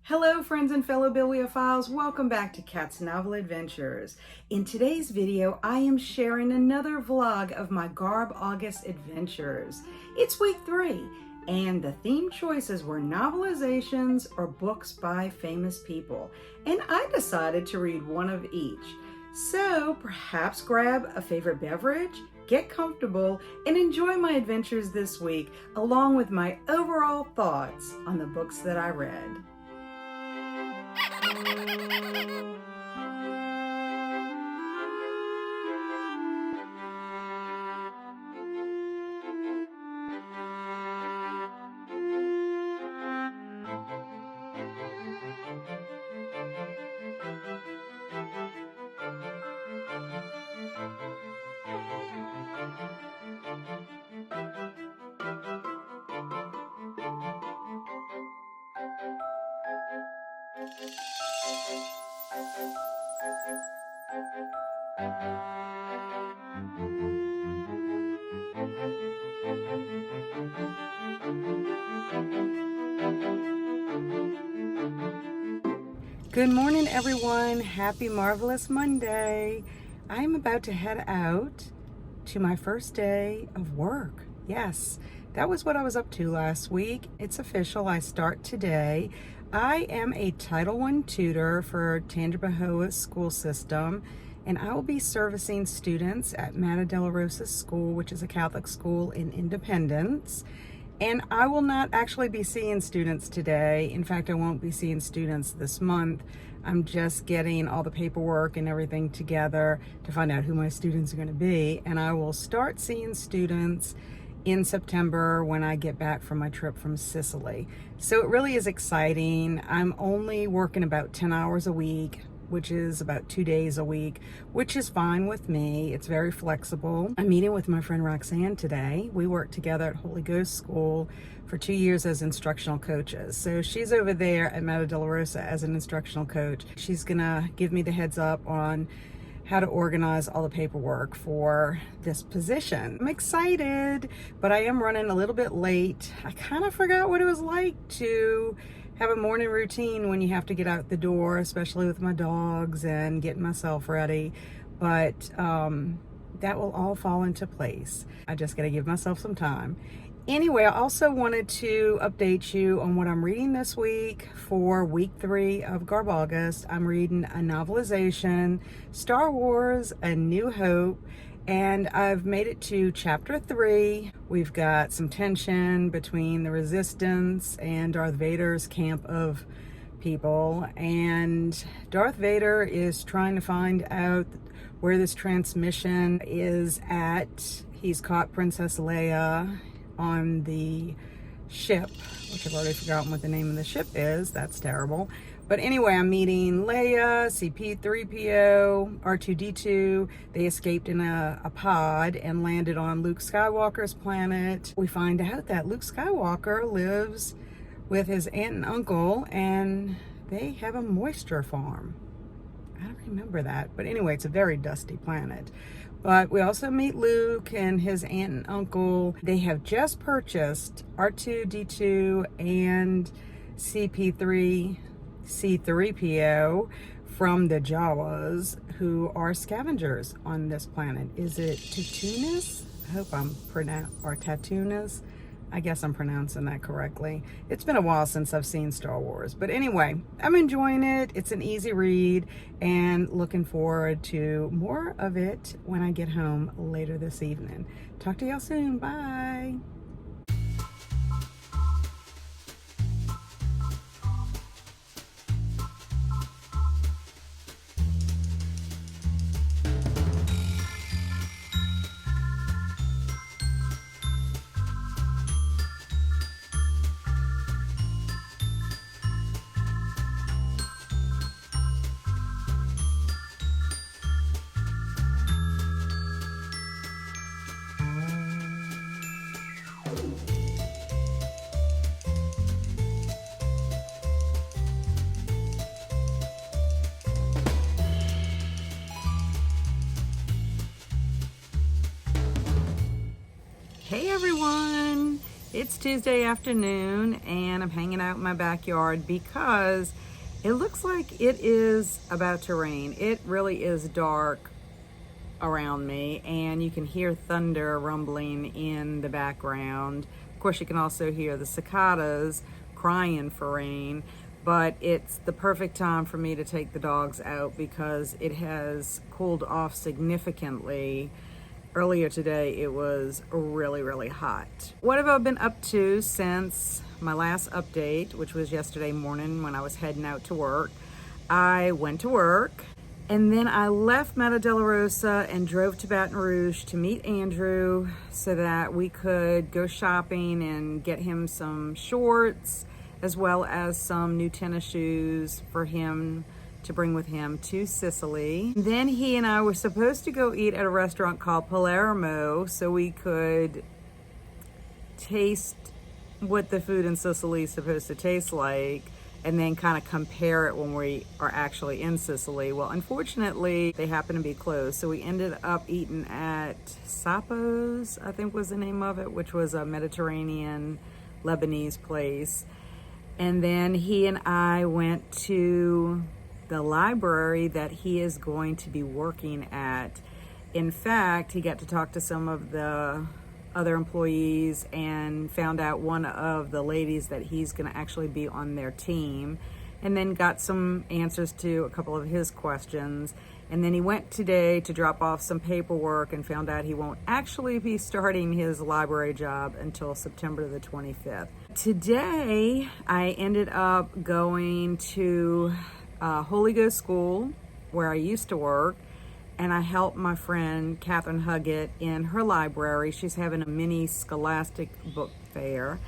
Hello friends and fellow bibliophiles, welcome back to Kat's Novel Adventures. In today's video, I am sharing another vlog of my GarbAugust adventures. It's week 3, and the theme choices were novelizations or books by famous people. And I decided to read one of each. So perhaps grab a favorite beverage, get comfortable, and enjoy my adventures this week, along with my overall thoughts on the books that I read. Good morning, everyone. Happy Marvelous Monday. I'm about to head out to my first day of work. Yes, that was what I was up to last week. It's official. I start today. I am a Title I tutor for Tangipahoa school system, and I will be servicing students at Mater Della Rosa School, which is a Catholic school in Independence. And I will not actually be seeing students today. In fact, I won't be seeing students this month. I'm just getting all the paperwork and everything together to find out who my students are going to be. And I will start seeing students in September when I get back from my trip from Sicily. So it really is exciting. I'm only working about 10 hours a week, which is about 2 days a week, which is fine with me. It's very flexible. I'm meeting with my friend Roxanne today. We worked together at Holy Ghost School for 2 years as instructional coaches. So she's over there at Mater Della Rosa as an instructional coach. She's gonna give me the heads up on how to organize all the paperwork for this position. I'm excited, but I am running a little bit late. I kind of forgot what it was like to have a morning routine when you have to get out the door, especially with my dogs and getting myself ready. But that will all fall into place. I just gotta give myself some time. Anyway, I also wanted to update you on what I'm reading this week for week 3 of GarbAugust. I'm reading a novelization, Star Wars: A New Hope, and I've made it to chapter 3. We've got some tension between the Resistance and Darth Vader's camp of people, and Darth Vader is trying to find out where this transmission is at. He's caught Princess Leia on the ship, which I've already forgotten what the name of the ship is. That's terrible. But anyway, I'm meeting Leia, C-3PO, R2-D2. They escaped in a pod and landed on Luke Skywalker's planet. We find out that Luke Skywalker lives with his aunt and uncle, and they have a moisture farm. I don't remember that. But anyway, it's a very dusty planet. But we also meet Luke and his aunt and uncle. They have just purchased R2-D2 and C-3PO from the Jawas, who are scavengers on this planet. Is it Tutunas? I hope I'm or Tatunas. I guess I'm pronouncing that correctly. It's been a while since I've seen Star Wars. But anyway, I'm enjoying it. It's an easy read and looking forward to more of it when I get home later this evening. Talk to y'all soon. Bye. Hey everyone, It's Tuesday afternoon and I'm hanging out in my backyard because it looks like it is about to rain. It really is dark around me and you can hear thunder rumbling in the background. Of course, you can also hear the cicadas crying for rain, but it's the perfect time for me to take the dogs out because it has cooled off significantly. Earlier today, it was really hot. What have I been up to since my last update, which was yesterday morning when I was heading out to work? I went to work and then I left Meta Della Rosa and drove to Baton Rouge to meet Andrew so that we could go shopping and get him some shorts as well as some new tennis shoes for him to bring with him to Sicily. Then he and I were supposed to go eat at a restaurant called Palermo so we could taste what the food in Sicily is supposed to taste like and then kind of compare it when we are actually in Sicily. Well, unfortunately, they happen to be closed. So we ended up eating at Sapo's, I think was the name of it, which was a Mediterranean Lebanese place. And then he and I went to the library that he is going to be working at. In fact, he got to talk to some of the other employees and found out one of the ladies that he's going to actually be on their team, and then got some answers to a couple of his questions. And then he went today to drop off some paperwork and found out he won't actually be starting his library job until September the 25th. Today, I ended up going to Holy Ghost School where I used to work, and I helped my friend Catherine Huggett in her library. She's having a mini scholastic book fair,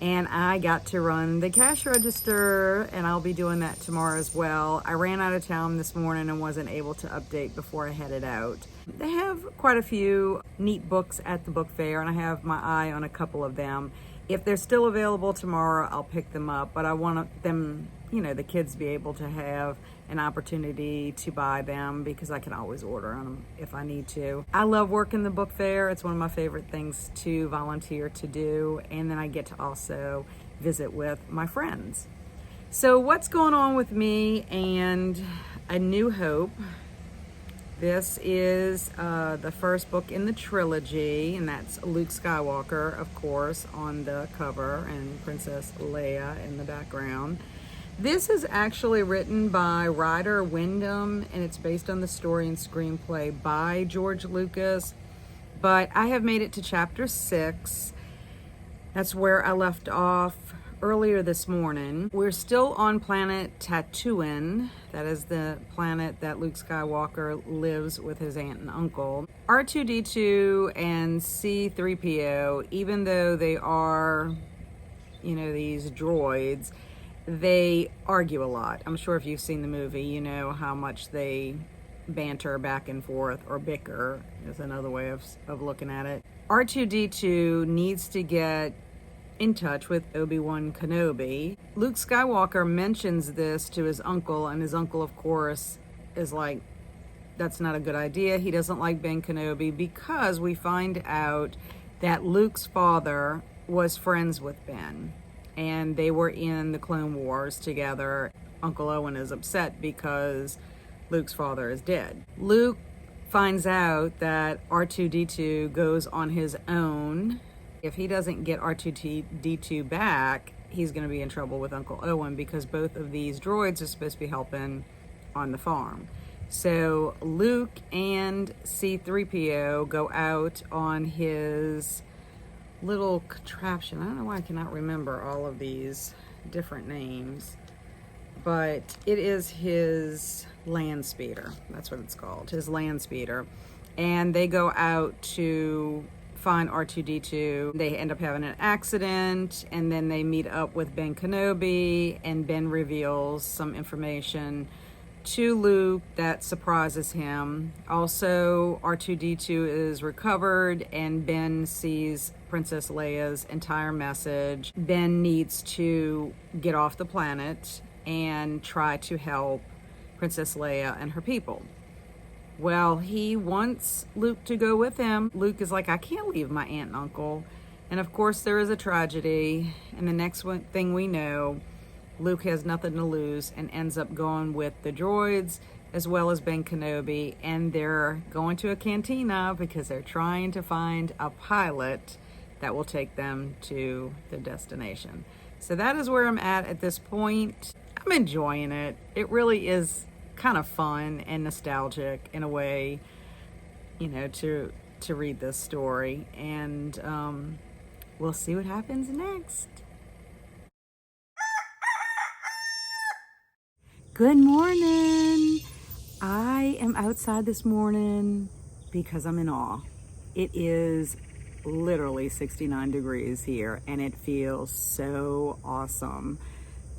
and I got to run the cash register, and I'll be doing that tomorrow as well. I ran out of town this morning and wasn't able to update before I headed out. They have quite a few neat books at the book fair, and I have my eye on a couple of them. If they're still available tomorrow, I'll pick them up, but I want them, the kids be able to have an opportunity to buy them because I can always order them if I need to. I love working the book fair. It's one of my favorite things to volunteer to do, and then I get to also visit with my friends. So what's going on with me and A New Hope? This is the first book in the trilogy, and that's Luke Skywalker, of course, on the cover, and Princess Leia in the background. This is actually written by Ryder Windham, and it's based on the story and screenplay by George Lucas, but I have made it to chapter 6. That's where I left off earlier this morning. We're still on planet Tatooine. That is the planet that Luke Skywalker lives with his aunt and uncle. R2-D2 and C-3PO, even though they are, these droids, they argue a lot. I'm sure if you've seen the movie, you know how much they banter back and forth, or bicker is another way of looking at it. R2-D2 needs to get in touch with Obi-Wan Kenobi. Luke Skywalker mentions this to his uncle, and his uncle, of course, is like, that's not a good idea. He doesn't like Ben Kenobi because we find out that Luke's father was friends with Ben, and they were in the Clone Wars together. Uncle Owen is upset because Luke's father is dead. Luke finds out that R2-D2 goes on his own. If he doesn't get R2-D2 back, he's going to be in trouble with Uncle Owen because both of these droids are supposed to be helping on the farm. So Luke and C-3PO go out on his little contraption. I don't know why I cannot remember all of these different names, but it is his land speeder. That's what it's called, his land speeder. And they go out to find R2-D2. They end up having an accident, and then they meet up with Ben Kenobi, and Ben reveals some information to Luke that surprises him. Also, R2-D2 is recovered, and Ben sees Princess Leia's entire message. Ben needs to get off the planet and try to help Princess Leia and her people. Well, he wants Luke to go with him. Luke is like, I can't leave my aunt and uncle. And of course there is a tragedy, and the next thing we know, Luke has nothing to lose and ends up going with the droids as well as Ben Kenobi, and they're going to a cantina because they're trying to find a pilot that will take them to the destination. So that is where I'm at this point. I'm enjoying it. It really is kind of fun and nostalgic in a way, you know, to read this story, and we'll see what happens next. Good morning. I am outside this morning because I'm in awe. It is literally 69 degrees here and it feels so awesome.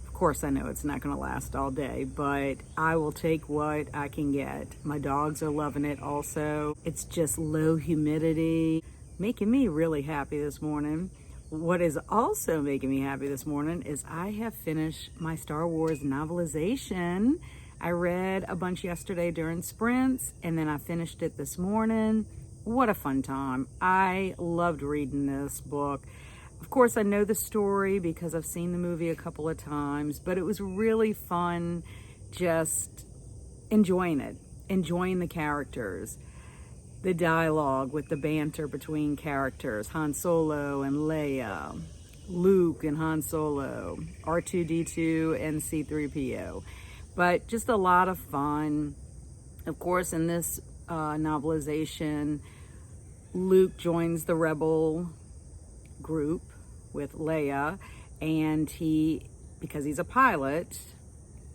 Of course, I know it's not going to last all day, but I will take what I can get. My dogs are loving it also. It's just low humidity, making me really happy this morning. What is also making me happy this morning is I have finished my Star Wars novelization. I read a bunch yesterday during sprints, and then I finished it this morning. What a fun time. I loved reading this book. Of course, I know the story because I've seen the movie a couple of times, but it was really fun just enjoying it, enjoying the characters, the dialogue with the banter between characters, Han Solo and Leia, Luke and Han Solo, R2-D2 and C-3PO. But just a lot of fun. Of course, in this novelization, Luke joins the rebel group with Leia, and because he's a pilot,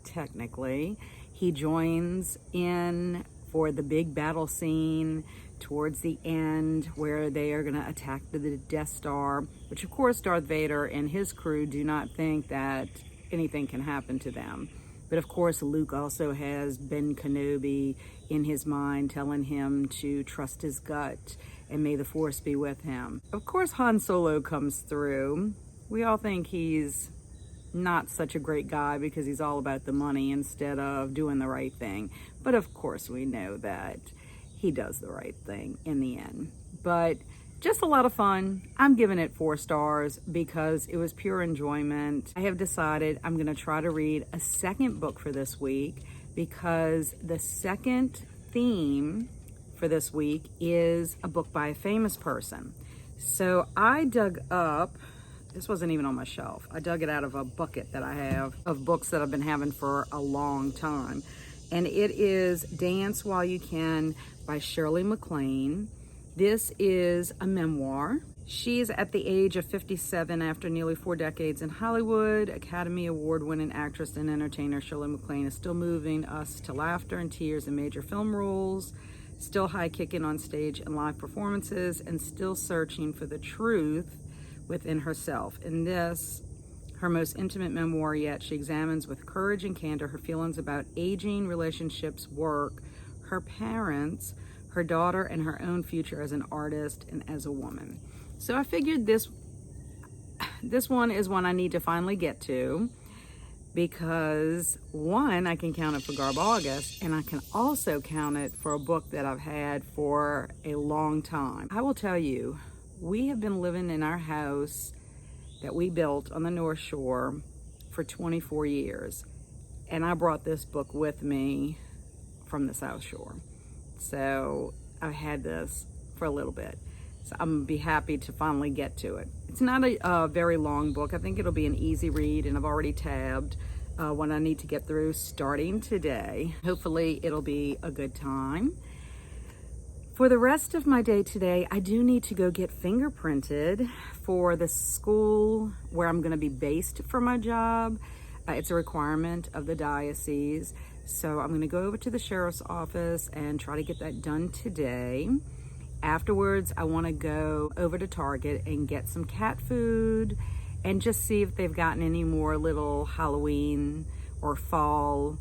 technically, he joins in for the big battle scene towards the end where they are going to attack the Death Star, which of course Darth Vader and his crew do not think that anything can happen to them. But of course Luke also has Ben Kenobi in his mind telling him to trust his gut and may the Force be with him. Of course Han Solo comes through. We all think he's not such a great guy because he's all about the money instead of doing the right thing. But of course we know that he does the right thing in the end. But just a lot of fun. I'm giving it 4 stars because it was pure enjoyment. I have decided I'm going to try to read a second book for this week because the second theme for this week is a book by a famous person. So I dug up, this wasn't even on my shelf, I dug it out of a bucket that I have of books that I've been having for a long time. And it is Dance While You Can by Shirley MacLaine. This is a memoir. She's at the age of 57 after nearly 4 decades in Hollywood. Academy Award-winning actress and entertainer Shirley MacLaine is still moving us to laughter and tears in major film roles, still high-kicking on stage and live performances, and still searching for the truth within herself. In this, her most intimate memoir yet, she examines with courage and candor her feelings about aging, relationships, work, her parents, her daughter, and her own future as an artist and as a woman. So I figured this one is one I need to finally get to because, one, I can count it for GarbAugust, and I can also count it for a book that I've had for a long time. I will tell you, we have been living in our house that we built on the North Shore for 24 years, and I brought this book with me from the South Shore. So I've had this for a little bit. So I'm gonna be happy to finally get to it. It's not a very long book. I think it'll be an easy read, and I've already tabbed what I need to get through starting today. Hopefully it'll be a good time. For the rest of my day today, I do need to go get fingerprinted for the school where I'm gonna be based for my job. It's a requirement of the diocese. So I'm gonna go over to the sheriff's office and try to get that done today. Afterwards, I wanna go over to Target and get some cat food and just see if they've gotten any more little Halloween or fall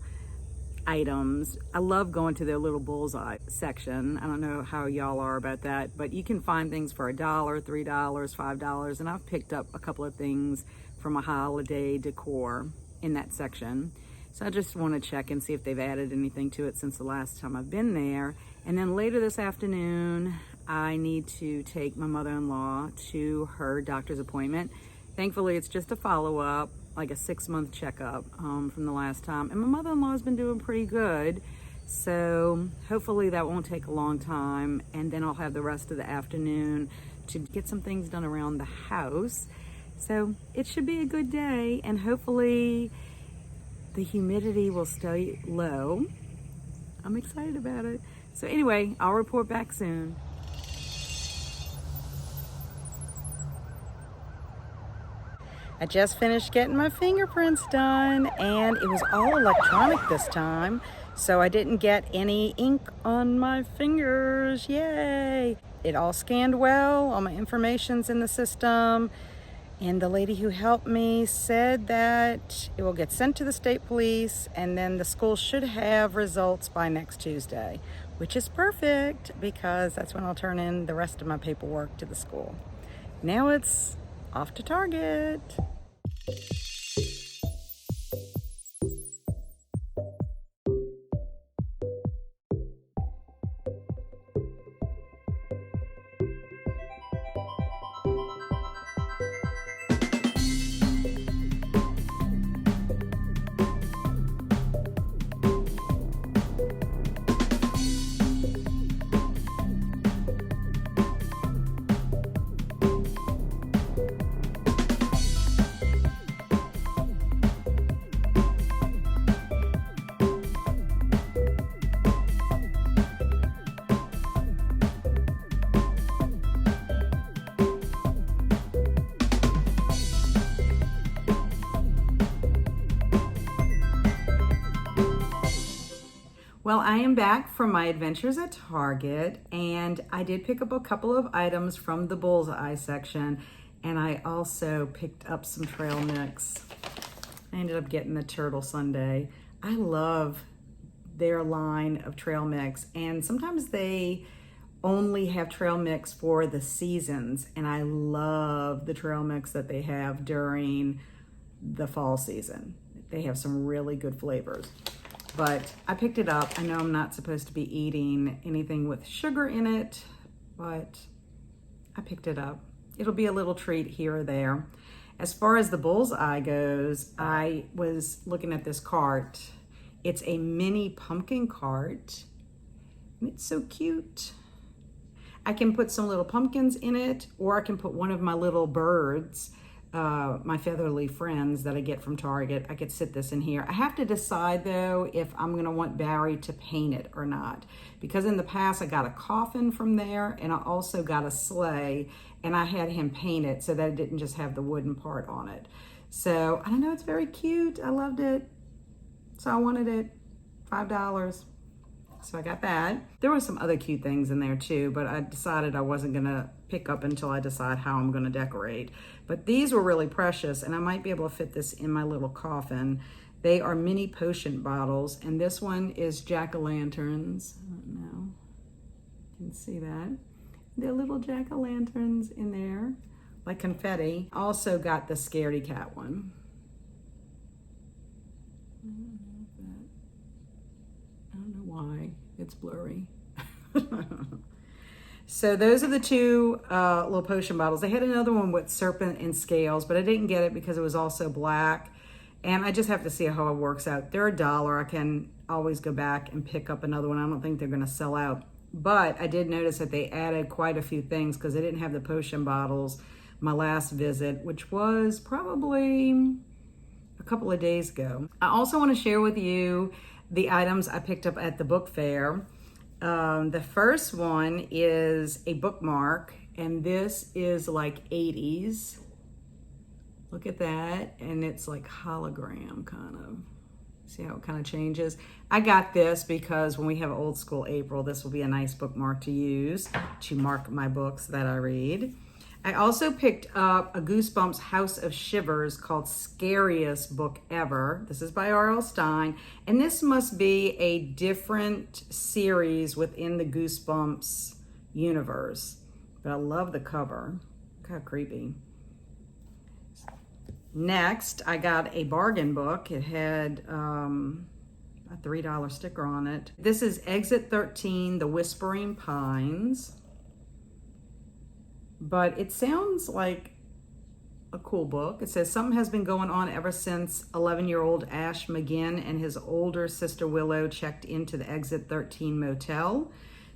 items. I love going to their little bullseye section. I don't know how y'all are about that, but you can find things for $1, $3, $5, and I've picked up a couple of things from a holiday decor in that section. So I just want to check and see if they've added anything to it since the last time I've been there. And then later this afternoon, I need to take my mother-in-law to her doctor's appointment. Thankfully, it's just a follow-up, like a 6-month checkup from the last time. And my mother-in-law has been doing pretty good. So hopefully that won't take a long time. And then I'll have the rest of the afternoon to get some things done around the house. So it should be a good day. And hopefully the humidity will stay low. I'm excited about it. So anyway, I'll report back soon. I just finished getting my fingerprints done, and it was all electronic this time, so I didn't get any ink on my fingers. Yay! It all scanned well, all my information's in the system, and the lady who helped me said that it will get sent to the state police, and then the school should have results by next Tuesday, which is perfect because that's when I'll turn in the rest of my paperwork to the school. Now it's off to Target. Well, I am back from my adventures at Target, and I did pick up a couple of items from the bullseye section, and I also picked up some trail mix. I ended up getting the turtle sundae. I love their line of trail mix, and sometimes they only have trail mix for the seasons, and I love the trail mix that they have during the fall season. They have some really good flavors. But I picked it up. I know I'm not supposed to be eating anything with sugar in it, but I picked it up. It'll be a little treat here or there. As far as the bullseye goes, I was looking at this cart. It's a mini pumpkin cart. And it's so cute. I can put some little pumpkins in it, or I can put one of my little birds, my featherly friends that I get from Target. I could sit this in here. I have to decide though if I'm gonna want Barry to paint it or not, because in the past I got a coffin from there, and I also got a sleigh, and I had him paint it so that it didn't just have the wooden part on it. So I don't know, it's very cute. I loved it, so I wanted it. $5. So I got that. There were some other cute things in there too, but I decided I wasn't gonna pick up until I decide how I'm gonna decorate. But these were really precious, and I might be able to fit this in my little coffin. They are mini potion bottles, and this one is jack-o'-lanterns. I don't know, you can see that. They're little jack-o'-lanterns in there, like confetti. Also got the scaredy cat one. I don't know why it's blurry. So those are the two little potion bottles. They had another one with serpent and scales, but I didn't get it because it was also black. And I just have to see how it works out. They're $1. I can always go back and pick up another one. I don't think they're gonna sell out. But I did notice that they added quite a few things because they didn't have the potion bottles my last visit, which was probably a couple of days ago. I also want to share with you the items I picked up at the book fair. The first one is a bookmark, and this is like 80s. Look at that, and it's like hologram kind of. See how it kind of changes? I got this because when we have Old School April, this will be a nice bookmark to use to mark my books that I read. I also picked up a Goosebumps House of Shivers called Scariest Book Ever. This is by R.L. Stine, and this must be a different series within the Goosebumps universe. But I love the cover. Look how creepy. Next, I got a bargain book. It had a $3 sticker on it. This is Exit 13, The Whispering Pines. but it sounds like a cool book. It says something has been going on ever since 11-year-old Ash McGinn and his older sister Willow checked into the Exit 13 motel.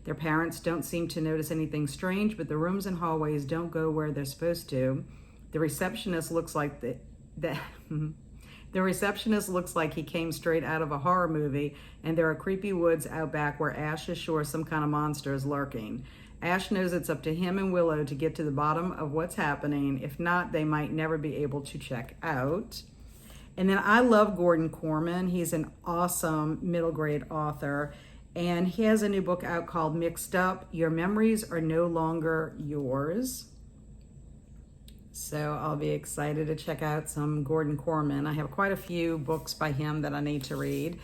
Their parents don't seem to notice anything strange, but the rooms and hallways don't go where they're supposed to. The receptionist looks like the receptionist looks like he came straight out of a horror movie, and there are creepy woods out back where Ash is sure some kind of monster is lurking. Ash knows it's up to him and Willow to get to the bottom of what's happening. If not, they might never be able to check out. And then I love Gordon Corman. He's an awesome middle grade author. And he has a new book out called Mixed Up, Your Memories Are No Longer Yours. So I'll be excited to check out some Gordon Corman. I have quite a few books by him that I need to read.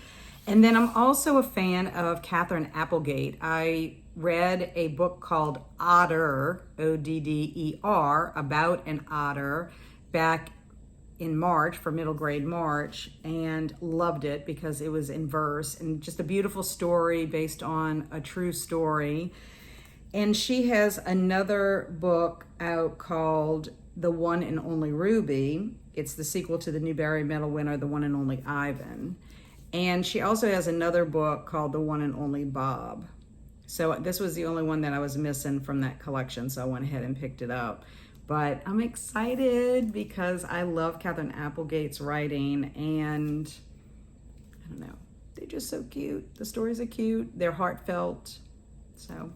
And then I'm also a fan of Katherine Applegate. I read a book called Otter, Odder, about an otter back in March, for middle grade March, and loved it because it was in verse and just a beautiful story based on a true story. And she has another book out called The One and Only Ruby. It's the sequel to the Newbery Medal winner, The One and Only Ivan. And she also has another book called The One and Only Bob. So this was the only one that I was missing from that collection, so I went ahead and picked it up. But I'm excited because I love Katherine Applegate's writing, and I don't know, they're just so cute. The stories are cute, they're heartfelt. So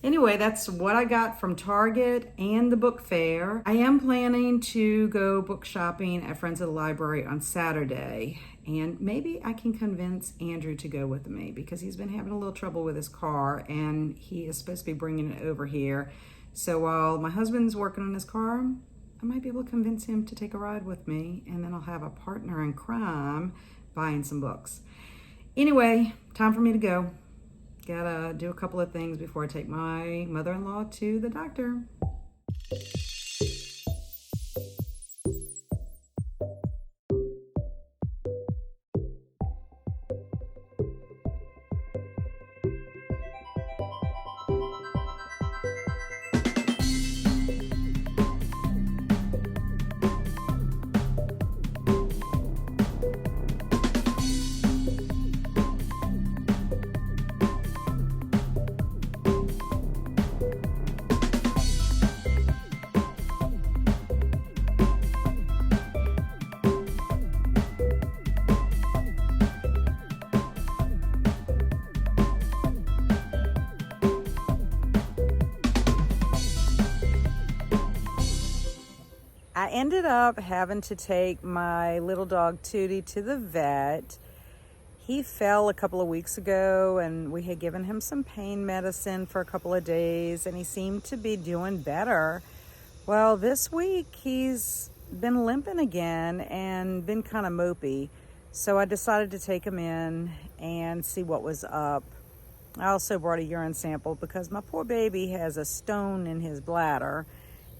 anyway, that's what I got from Target and the book fair. I am planning to go book shopping at Friends of the Library on Saturday, and maybe I can convince Andrew to go with me because he's been having a little trouble with his car, and he is supposed to be bringing it over here. So while my husband's working on his car, I might be able to convince him to take a ride with me, and then I'll have a partner in crime buying some books. Anyway, time for me to go. Gotta do a couple of things before I take my mother-in-law to the doctor. I ended up having to take my little dog Tootie to the vet. He fell a couple of weeks ago, and we had given him some pain medicine for a couple of days, and he seemed to be doing better. Well, this week he's been limping again and been kind of mopey. So I decided to take him in and see what was up. I also brought a urine sample because my poor baby has a stone in his bladder.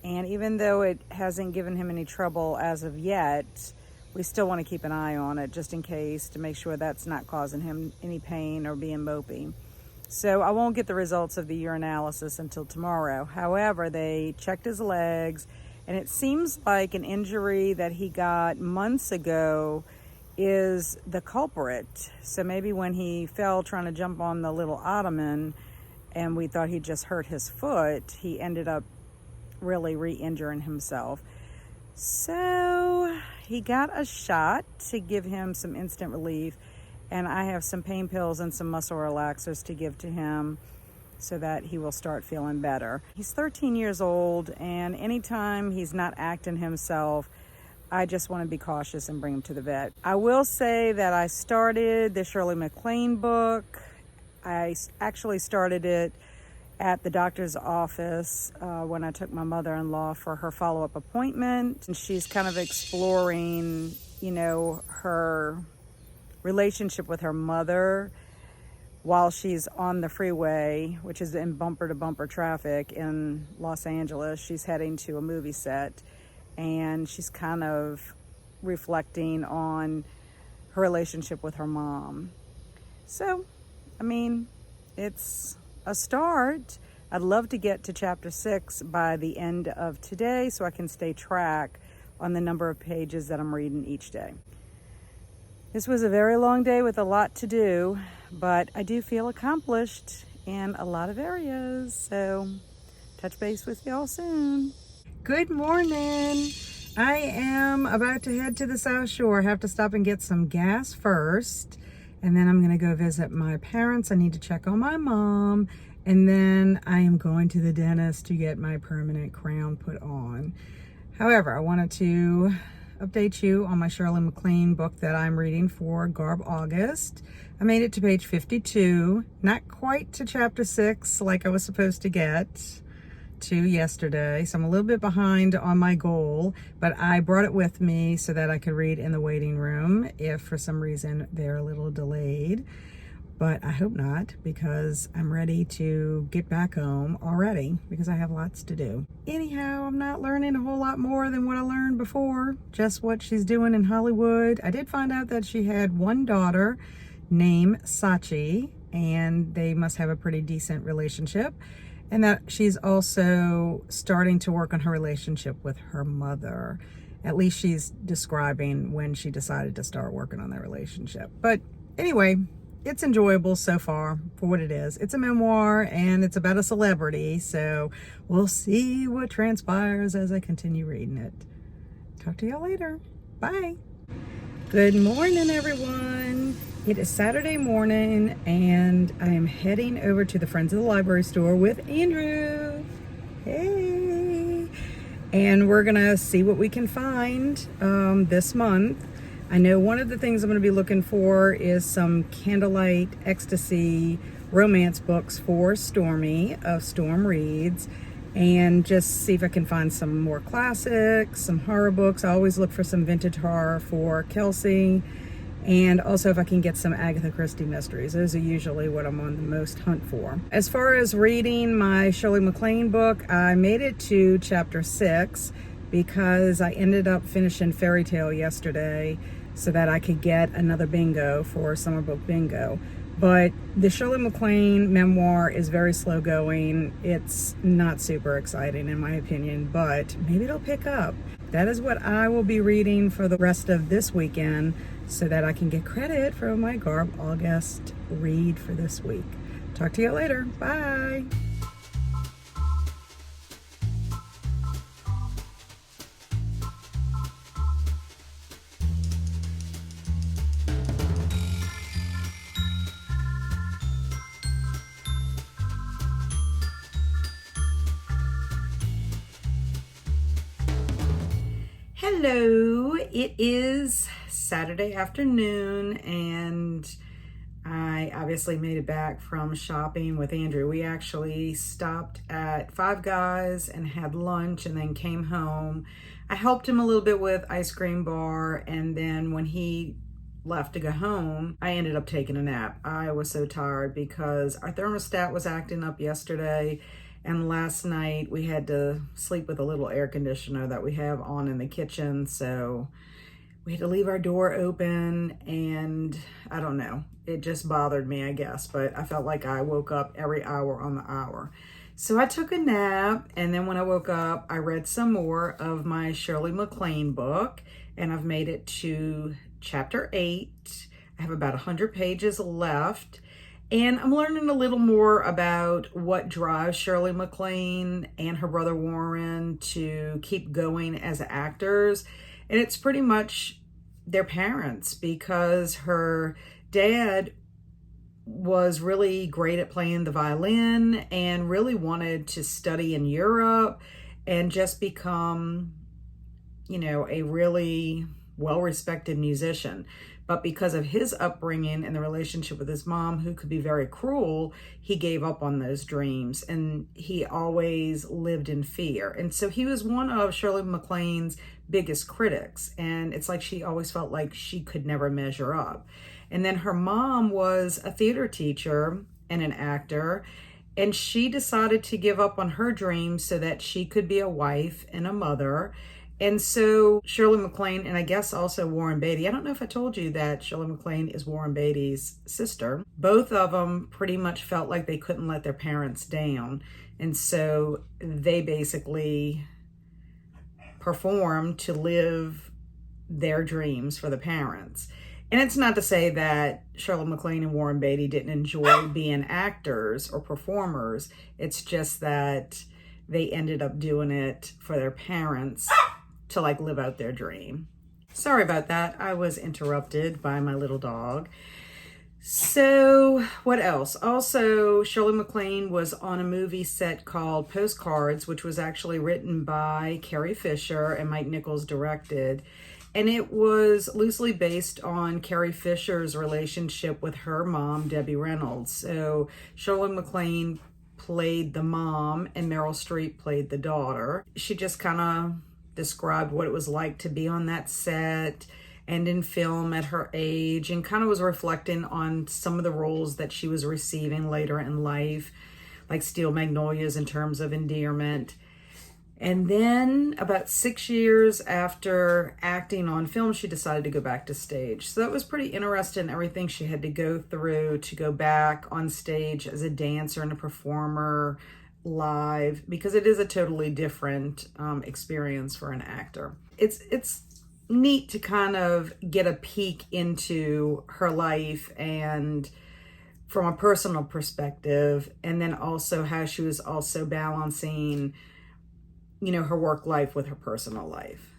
And even though it hasn't given him any trouble as of yet, we still want to keep an eye on it just in case to make sure that's not causing him any pain or being mopey. So I won't get the results of the urinalysis until tomorrow. However, they checked his legs, and it seems like an injury that he got months ago is the culprit. So maybe when he fell trying to jump on the little ottoman and we thought he just hurt his foot, he ended up really re-injuring himself. So he got a shot to give him some instant relief, and I have some pain pills and some muscle relaxers to give to him so that he will start feeling better. He's 13 years old, and anytime he's not acting himself, I just want to be cautious and bring him to the vet. I will say that I started the Shirley MacLaine book. I actually started it at the doctor's office when I took my mother-in-law for her follow-up appointment. And she's kind of exploring, her relationship with her mother while she's on the freeway, which is in bumper-to-bumper traffic in Los Angeles. She's heading to a movie set, and she's kind of reflecting on her relationship with her mom. So, it's a start, I'd love to get to chapter 6 by the end of today so I can stay track on the number of pages that I'm reading each day. This was a very long day with a lot to do, but I do feel accomplished in a lot of areas, so touch base with y'all soon. Good morning. I am about to head to the South Shore. I have to stop and get some gas first, and then I'm going to go visit my parents. I need to check on my mom, and then I am going to the dentist to get my permanent crown put on. However, I wanted to update you on my Shirley MacLaine book that I'm reading for GarbAugust. I made it to page 52, not quite to chapter 6 like I was supposed to get to yesterday, so I'm a little bit behind on my goal, but I brought it with me so that I could read in the waiting room if for some reason they're a little delayed. But I hope not, because I'm ready to get back home already because I have lots to do. Anyhow, I'm not learning a whole lot more than what I learned before, just what she's doing in Hollywood. I did find out that she had one daughter named Sachi, and they must have a pretty decent relationship, and that she's also starting to work on her relationship with her mother. At least she's describing when she decided to start working on their relationship. But anyway, it's enjoyable so far for what it is. It's a memoir and it's about a celebrity, so we'll see what transpires as I continue reading it. Talk to y'all later. Bye. Good morning, everyone. It is Saturday morning and I am heading over to the Friends of the Library store with Andrew. Hey. And we're gonna see what we can find this month. I know one of the things I'm going to be looking for is some candlelight ecstasy romance books for Stormy of Storm Reads, and just see if I can find some more classics, some horror books. I always look for some vintage horror for Kelsi, and also if I can get some Agatha Christie mysteries. Those are usually what I'm on the most hunt for. As far as reading my Shirley MacLaine book, I made it to chapter 6 because I ended up finishing Fairy Tale yesterday so that I could get another bingo for summer book bingo. But the Shirley MacLaine memoir is very slow going. It's not super exciting in my opinion, but maybe it'll pick up. That is what I will be reading for the rest of this weekend so that I can get credit for my GarbAugust read for this week. Talk to you later. Bye. Hello, it is Saturday afternoon and I obviously made it back from shopping with Andrew. We actually stopped at Five Guys and had lunch and then came home. I helped him a little bit with ice cream bar, and then when he left to go home, I ended up taking a nap. I was so tired because our thermostat was acting up yesterday. And last night we had to sleep with a little air conditioner that we have on in the kitchen. So we had to leave our door open, and I don't know, it just bothered me, I guess. But I felt like I woke up every hour on the hour. So I took a nap, and then when I woke up, I read some more of my Shirley MacLaine book, and I've made it to chapter 8. I have about 100 pages left. And I'm learning a little more about what drives Shirley MacLaine and her brother Warren to keep going as actors. And it's pretty much their parents, because her dad was really great at playing the violin and really wanted to study in Europe and just become, you know, a really well-respected musician. But because of his upbringing and the relationship with his mom, who could be very cruel, he gave up on those dreams, and he always lived in fear. And so he was one of Shirley MacLaine's biggest critics. And it's like she always felt like she could never measure up. And then her mom was a theater teacher and an actor, and she decided to give up on her dreams so that she could be a wife and a mother. And so Shirley MacLaine, and I guess also Warren Beatty, I don't know if I told you that Shirley MacLaine is Warren Beatty's sister. Both of them pretty much felt like they couldn't let their parents down. And so they basically performed to live their dreams for the parents. And it's not to say that Shirley MacLaine and Warren Beatty didn't enjoy being actors or performers. It's just that they ended up doing it for their parents to like live out their dream. Sorry about that. I was interrupted by my little dog. So what else? Also, Shirley MacLaine was on a movie set called Postcards, which was actually written by Carrie Fisher and Mike Nichols directed. And it was loosely based on Carrie Fisher's relationship with her mom, Debbie Reynolds. So Shirley MacLaine played the mom and Meryl Streep played the daughter. She just kind of described what it was like to be on that set and in film at her age, and kind of was reflecting on some of the roles that she was receiving later in life, like Steel Magnolias in terms of endearment. And then about 6 years after acting on film, she decided to go back to stage. So that was pretty interesting, everything she had to go through to go back on stage as a dancer and a performer live, because it is a totally different experience for an actor. It's neat to kind of get a peek into her life and from a personal perspective, and then also how she was also balancing, you know, her work life with her personal life.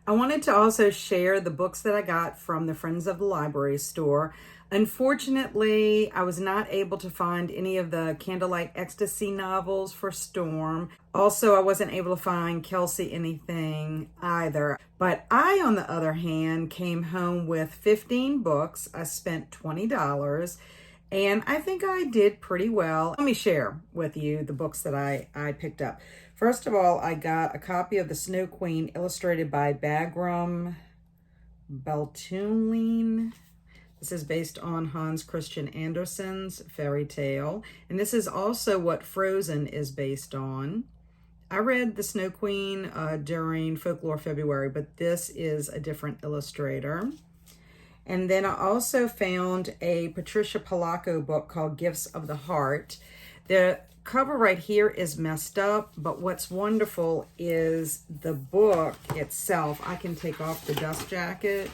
I wanted to also share the books that I got from the Friends of the Library store. Unfortunately, I was not able to find any of the Candlelight Ecstasy novels for Storm. Also, I wasn't able to find Kelsi anything either. But I, on the other hand, came home with 15 books. I spent $20, and I think I did pretty well. Let me share with you the books that I picked up. First of all, I got a copy of The Snow Queen, illustrated by Bagram Baltuline. This is based on Hans Christian Andersen's fairy tale. And this is also what Frozen is based on. I read The Snow Queen during Folklore February, but this is a different illustrator. And then I also found a Patricia Polacco book called Gifts of the Heart. The cover right here is messed up, but what's wonderful is the book itself. I can take off the dust jacket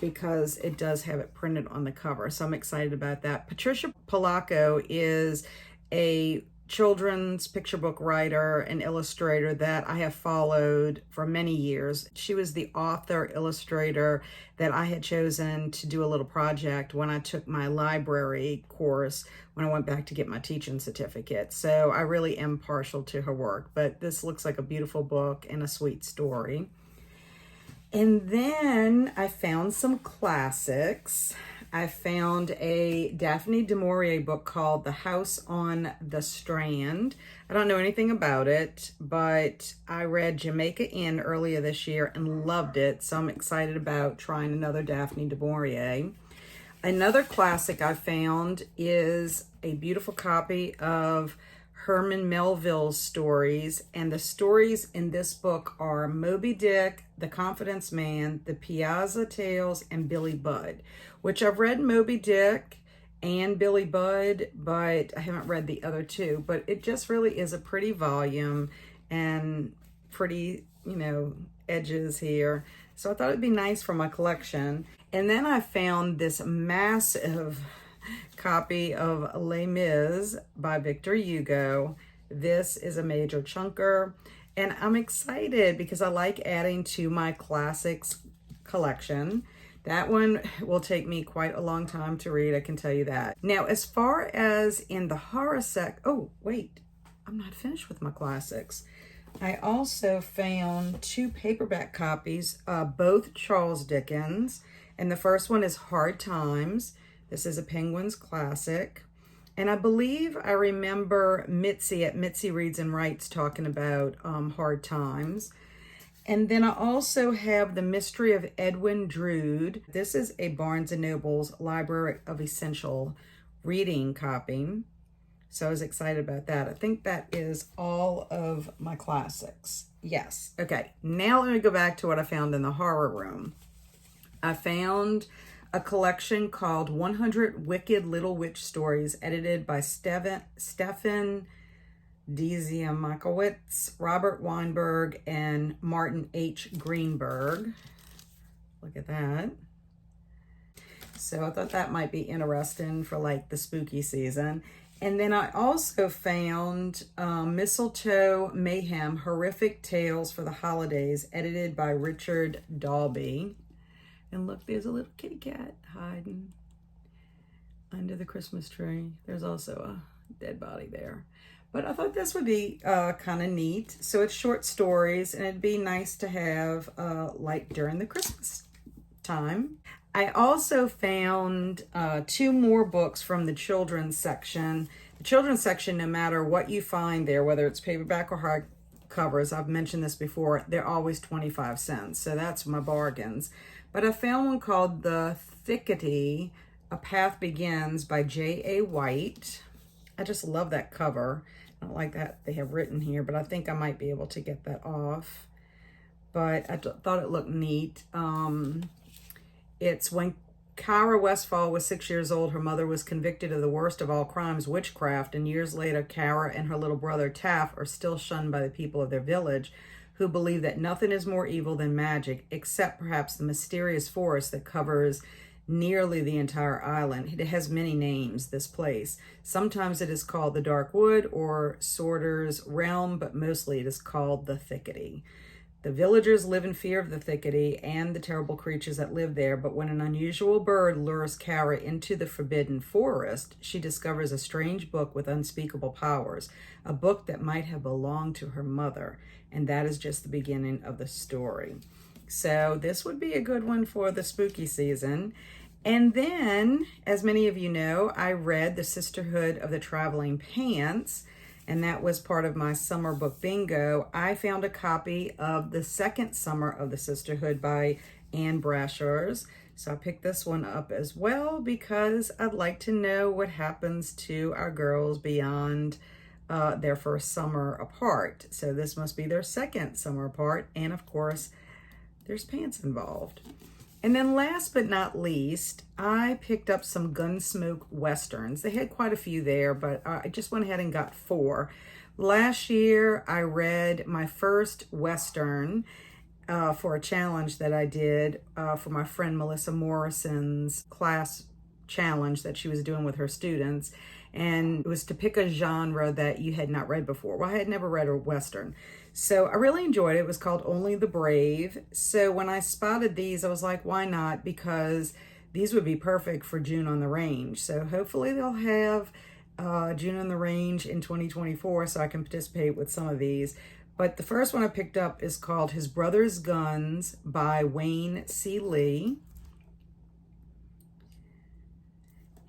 because it does have it printed on the cover, so I'm excited about that. Patricia Polacco is a children's picture book writer and illustrator that I have followed for many years. She was the author illustrator that I had chosen to do a little project when I took my library course when I went back to get my teaching certificate. So I really am partial to her work, but this looks like a beautiful book and a sweet story. And then I found some classics. I found a Daphne du Maurier book called The House on the Strand. I don't know anything about it, but I read Jamaica Inn earlier this year and loved it, so I'm excited about trying another Daphne du Maurier. Another classic I found is a beautiful copy of Herman Melville's stories, and the stories in this book are Moby Dick, The Confidence Man, The Piazza Tales, and Billy Budd, which I've read Moby Dick and Billy Budd, but I haven't read the other two. But it just really is a pretty volume and pretty, you know, edges here. So I thought it'd be nice for my collection. And then I found this massive copy of Les Mis by Victor Hugo. This is a major chunker, and I'm excited because I like adding to my classics collection. That one will take me quite a long time to read, I can tell you that. Now, as far as in the horror oh wait, I'm not finished with my classics. I also found two paperback copies, both Charles Dickens, and the first one is Hard Times. This is a Penguins classic. And I believe I remember Mitzi at Mitzi Reads and Writes talking about Hard Times. And then I also have The Mystery of Edwin Drood. This is a Barnes & Noble's Library of Essential Reading copy. So I was excited about that. I think that is all of my classics. Yes. Okay. Now let me go back to what I found in the horror room. I found a collection called 100 Wicked Little Witch Stories, edited by Stefan Dziemianowicz, Robert Weinberg, and Martin H. Greenberg. Look at that. So I thought that might be interesting for like the spooky season. And then I also found Mistletoe Mayhem, Horrific Tales for the Holidays, edited by Richard Dalby. And look, there's a little kitty cat hiding under the Christmas tree. There's also a dead body there. But I thought this would be kind of neat. So it's short stories, and it'd be nice to have like during the Christmas time. I also found 2 more books from the children's section. The children's section, no matter what you find there, whether it's paperback or hardcovers, I've mentioned this before, they're always 25 cents. So that's my bargains. But I found one called The Thickety, A Path Begins by J.A. White. I just love that cover. I don't like that they have written here, but I think I might be able to get that off. But I thought it looked neat. It's when Kyra Westfall was 6 years old, her mother was convicted of the worst of all crimes, witchcraft, and years later, Kyra and her little brother Taff are still shunned by the people of their village, who believe that nothing is more evil than magic, except perhaps the mysterious forest that covers nearly the entire island. It has many names, this place. Sometimes it is called the Dark Wood or Sorter's Realm, but mostly it is called the Thickety. The villagers live in fear of the Thickety and the terrible creatures that live there, but when an unusual bird lures Kyra into the forbidden forest, she discovers a strange book with unspeakable powers, a book that might have belonged to her mother, and that is just the beginning of the story. So this would be a good one for the spooky season. And then, as many of you know, I read The Sisterhood of the Traveling Pants, and that was part of my summer book bingo. I found a copy of the second Summer of the Sisterhood by Anne Brashers. So I picked this one up as well because I'd like to know what happens to our girls beyond their first summer apart. So this must be their second summer apart. And of course, there's pants involved. And then last but not least, I picked up some Gunsmoke Westerns. They had quite a few there, but I just went ahead and got 4. Last year, I read my first Western for a challenge that I did for my friend Melissa Morrison's class challenge that she was doing with her students. And it was to pick a genre that you had not read before. Well, I had never read a Western. So I really enjoyed it. It was called Only the Brave. So when I spotted these, I was like, why not? Because these would be perfect for June on the Range. So hopefully they'll have June on the Range in 2024 so I can participate with some of these. But the first one I picked up is called His Brother's Guns by Wayne C. Lee.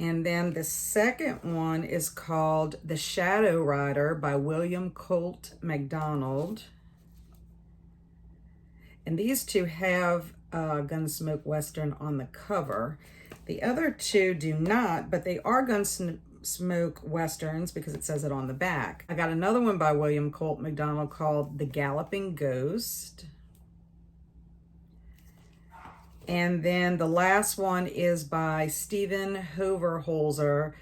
And then the second one is called The Shadow Rider by William Colt MacDonald. And these two have Gunsmoke Western on the cover. The other two do not, but they are Gunsmoke Westerns because it says it on the back. I got another one by William Colt MacDonald called The Galloping Ghost. And then the last one is by Stephen Overholzer.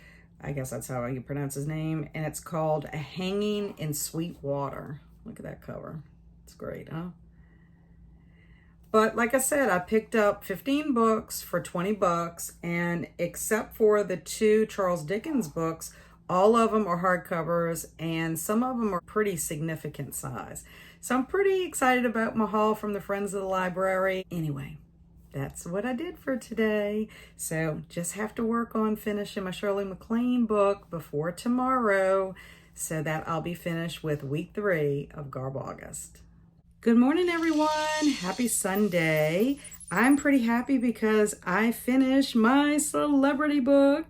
I guess that's how you pronounce his name. And it's called A Hanging in Sweet Water. Look at that cover. It's great, huh? But like I said, I picked up 15 books for 20 bucks. And except for the 2 Charles Dickens books, all of them are hardcovers. And some of them are pretty significant size. So I'm pretty excited about my haul from the Friends of the Library. Anyway. That's what I did for today. So just have to work on finishing my Shirley MacLaine book before tomorrow so that I'll be finished with week 3 of GarbAugust. Good morning, everyone. Happy Sunday. I'm pretty happy because I finished my celebrity book,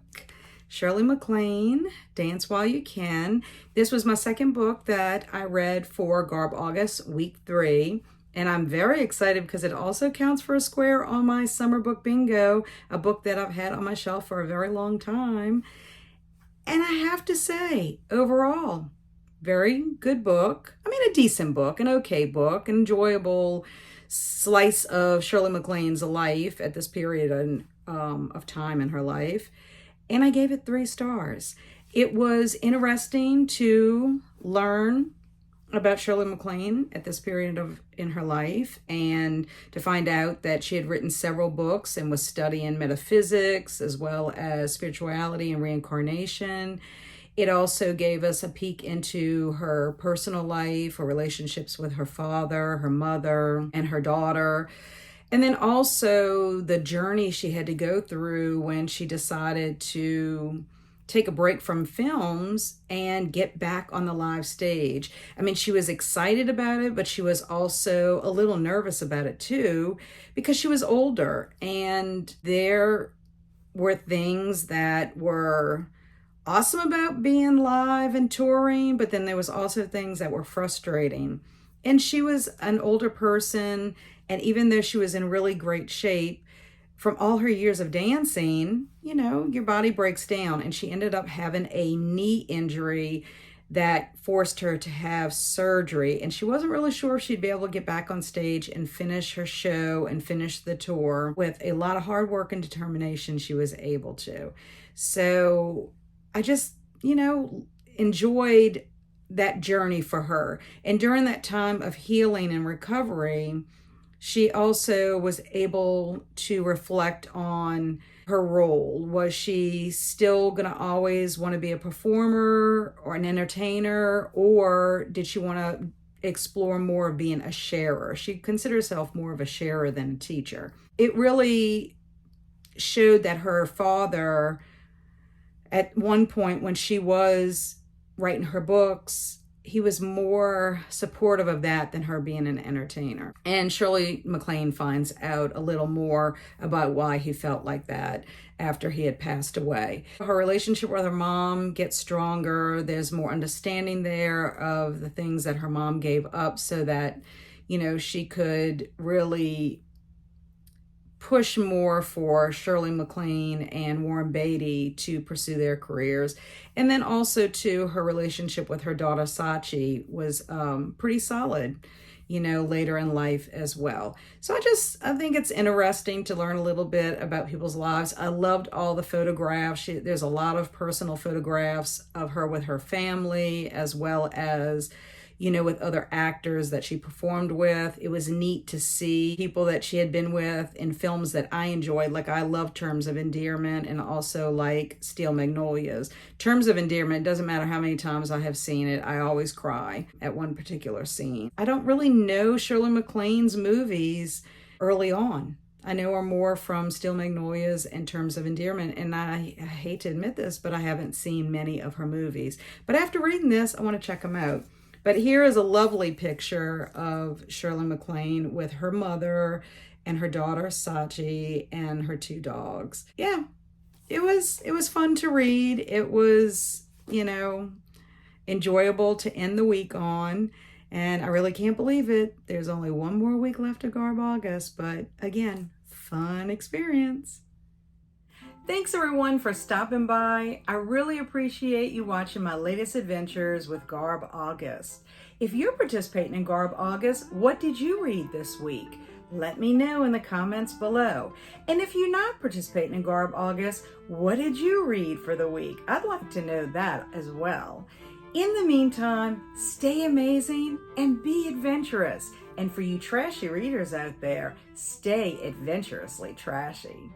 Shirley MacLaine, Dance While You Can. This was my second book that I read for GarbAugust week 3. And I'm very excited because it also counts for a square on my summer book bingo, a book that I've had on my shelf for a very long time. And I have to say, overall, Very good book. I mean, a decent book, an okay book, enjoyable slice of Shirley MacLaine's life at this period of time in her life. And I gave it 3 stars. It was interesting to learn about Shirley MacLaine at this period of in her life, and to find out that she had written several books and was studying metaphysics as well as spirituality and reincarnation. It also gave us a peek into her personal life, her relationships with her father, her mother, and her daughter. And then also the journey she had to go through when she decided to take a break from films and get back on the live stage. I mean, she was excited about it, but she was also a little nervous about it too, because she was older and there were things that were awesome about being live and touring, but then there was also things that were frustrating. And she was an older person, and even though she was in really great shape, from all her years of dancing, you know, your body breaks down, and she ended up having a knee injury that forced her to have surgery, and she wasn't really sure if she'd be able to get back on stage and finish her show and finish the tour. With a lot of hard work and determination, she was able to. So I just, you know, enjoyed that journey for her. And during that time of healing and recovery, she also was able to reflect on her role. Was she still going to always want to be a performer or an entertainer, or did she want to explore more of being a sharer? She considered herself more of a sharer than a teacher. It really showed that her father, at one point when she was writing her books, he was more supportive of that than her being an entertainer. And Shirley MacLaine finds out a little more about why he felt like that after he had passed away. Her relationship with her mom gets stronger. There's more understanding there of the things that her mom gave up so that, you know, she could really push more for Shirley MacLaine and Warren Beatty to pursue their careers. And then also too, her relationship with her daughter Sachi was pretty solid, you know, later in life as well. So I think it's interesting to learn a little bit about people's lives. I loved all the photographs. There's a lot of personal photographs of her with her family, as well as, you know, with other actors that she performed with. It was neat to see people that she had been with in films that I enjoyed. Like, I love Terms of Endearment, and also like Steel Magnolias. Terms of Endearment, doesn't matter how many times I have seen it, I always cry at one particular scene. I don't really know Shirley MacLaine's movies early on. I know her more from Steel Magnolias and Terms of Endearment, and I hate to admit this, but I haven't seen many of her movies. But after reading this, I want to check them out. But here is a lovely picture of Shirley MacLaine with her mother and her daughter Sachi and her 2 dogs. Yeah, it was fun to read. It was, you know, enjoyable to end the week on. And I really can't believe it. There's only one more week left of GarbAugust, but again, fun experience. Thanks everyone for stopping by. I really appreciate you watching my latest adventures with GarbAugust. If you're participating in GarbAugust, what did you read this week? Let me know in the comments below. And if you're not participating in GarbAugust, what did you read for the week? I'd like to know that as well. In the meantime, stay amazing and be adventurous. And for you trashy readers out there, stay adventurously trashy.